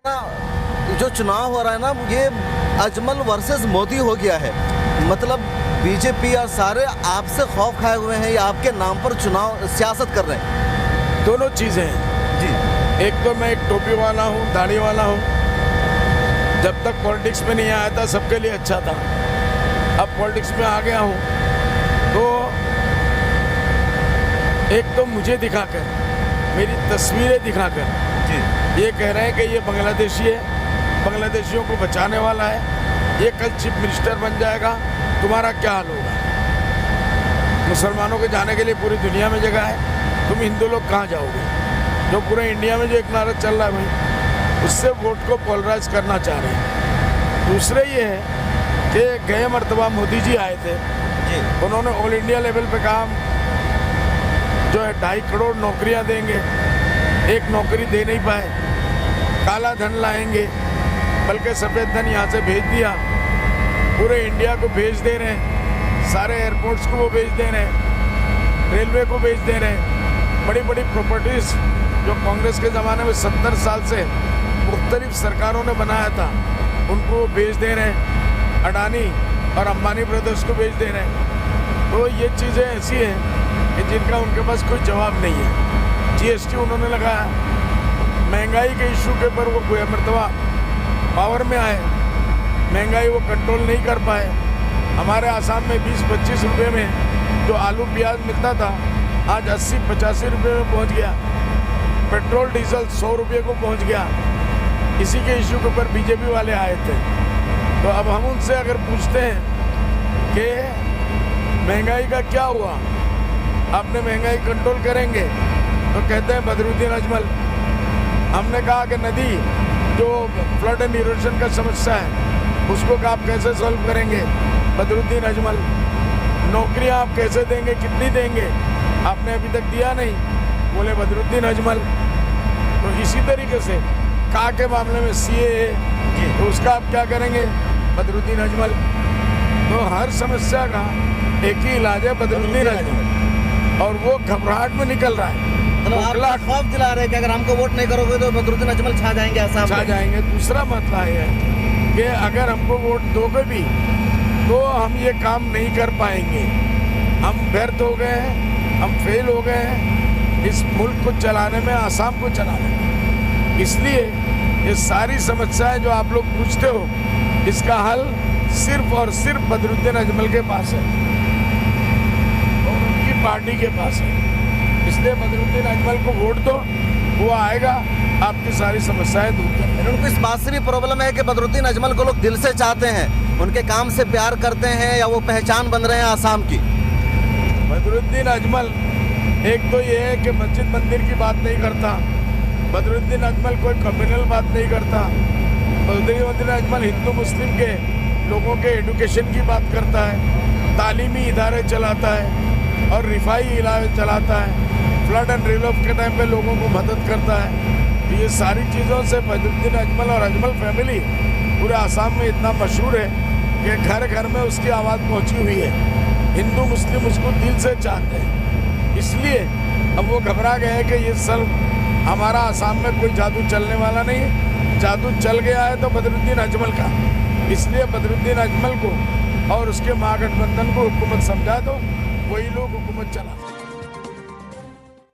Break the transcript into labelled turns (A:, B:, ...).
A: जो चुनाव हो रहा है ना, ये अजमल वर्सेस मोदी हो गया है। मतलब बीजेपी और सारे आपसे खौफ खाए हुए हैं, ये आपके नाम पर चुनाव सियासत कर रहे हैं।
B: दोनों चीज़ें हैं
A: जी।
B: एक तो मैं एक टोपी वाला हूँ, दाढ़ी वाला हूँ। जब तक पॉलिटिक्स में नहीं आया था सबके लिए अच्छा था। अब पॉलिटिक्स में आ गया हूँ तो एक तो मुझे दिखाकर, मेरी तस्वीरें दिखाकर
A: जी।
B: ये कह रहे हैं कि ये बांग्लादेशी है, बांग्लादेशियों को बचाने वाला है, ये कल चीफ मिनिस्टर बन जाएगा, तुम्हारा क्या हाल होगा। मुसलमानों के जाने के लिए पूरी दुनिया में जगह है, तुम हिंदू लोग कहाँ जाओगे। जो पूरे इंडिया में जो एक नारा चल रहा है भाई, उससे वोट को पोलराइज करना चाह रहे हैं। दूसरे ये है कि गए मरतबा मोदी जी आए थे
A: जी।
B: उन्होंने ऑल इंडिया लेवल पे कहा जो है 2.5 करोड़ नौकरियां देंगे, एक नौकरी दे नहीं पाए। काला धन लाएंगे, बल्कि सफ़ेद धन यहाँ से भेज दिया, पूरे इंडिया को भेज दे रहे हैं, सारे एयरपोर्ट्स को वो भेज दे रहे हैं, रेलवे को भेज दे रहे हैं। बड़ी बड़ी प्रॉपर्टीज़ जो कांग्रेस के ज़माने में 70 साल से मुख्तलिफ सरकारों ने बनाया था, उनको भेज दे रहे हैं, अडानी और अंबानी ब्रदर्स को भेज दे रहे हैं। तो ये चीज़ें ऐसी हैं कि जिनका उनके पास कोई जवाब नहीं है। जीएसटी उन्होंने लगाया, महंगाई के इशू के ऊपर वो कोई मरतबा पावर में आए, महंगाई वो कंट्रोल नहीं कर पाए। हमारे आसाम में 20-25 रुपये में जो आलू प्याज मिलता था, आज 80-85 रुपये में पहुंच गया। पेट्रोल डीजल 100 रुपये को पहुंच गया। इसी के इशू के ऊपर बीजेपी वाले आए थे। तो अब हम उनसे अगर पूछते हैं कि महंगाई का क्या हुआ, आपने महंगाई कंट्रोल करेंगे, तो कहते हैं बदरुद्दीन अजमल। हमने कहा कि नदी जो फ्लड एंड इरोजन का समस्या है उसको आप कैसे सॉल्व करेंगे, बदरुद्दीन अजमल। नौकरियां आप कैसे देंगे, कितनी देंगे, आपने अभी तक दिया नहीं, बोले बदरुद्दीन अजमल। तो इसी तरीके से का के मामले में CAA, तो उसका आप क्या करेंगे, बदरुद्दीन अजमल। तो हर समस्या का एक ही इलाज है, बदरुद्दीन अजमल। और वो घबराहट में निकल रहा है,
A: मतलब आप खौफ दिला रहे हैं कि अगर हमको वोट नहीं करोगे तो बदरुद्दीन अजमल छा जाएंगे आसाम में।
B: छा जाएंगे। दूसरा मसला है कि अगर हमको वोट दोगे भी तो हम ये काम नहीं कर पाएंगे। हम व्यर्थ हो गए हैं, हम फेल हो गए हैं इस मुल्क को चलाने में, आसाम को चलाने में। इसलिए ये सारी समस्याएं जो आप लोग पूछते हो, इसका हल सिर्फ और सिर्फ बदरुद्दीन अजमल के पास है और उनकी पार्टी के पास है। इसलिए बदरुद्दीन अजमल को वोट दो, वो आएगा, आपकी सारी समस्याएं दूर करेगा।
A: उनको इस बात से भी प्रॉब्लम है कि बदरुद्दीन अजमल को लोग दिल से चाहते हैं, उनके काम से प्यार करते हैं, या वो पहचान बन रहे हैं आसाम की।
B: बदरुद्दीन अजमल एक तो ये है कि मस्जिद मंदिर की बात नहीं करता, बदरुद्दीन अजमल कोई कम्युनल बात नहीं करता। बदरुद्दीन अजमल हिंदू मुस्लिम के लोगों के एडुकेशन की बात करता है, तालीमी इदारे चलाता है और रिफाई इलाज चलाता है, फ्लड एंड रिलीफ के टाइम पे लोगों को मदद करता है। तो ये सारी चीज़ों से बदरुद्दीन अजमल और अजमल फैमिली पूरे आसाम में इतना मशहूर है कि घर घर में उसकी आवाज़ पहुंची हुई है। हिंदू मुस्लिम उसको दिल से चाहते हैं। इसलिए अब वो घबरा गए हैं कि ये सर हमारा आसाम में कोई जादू चलने वाला नहीं है, जादू चल गया है तो बदरुद्दीन अजमल का। इसलिए बदरुद्दीन अजमल को और उसके महागठबंधन को हुकूमत समझा दो, वही लोग हुकूमत चला।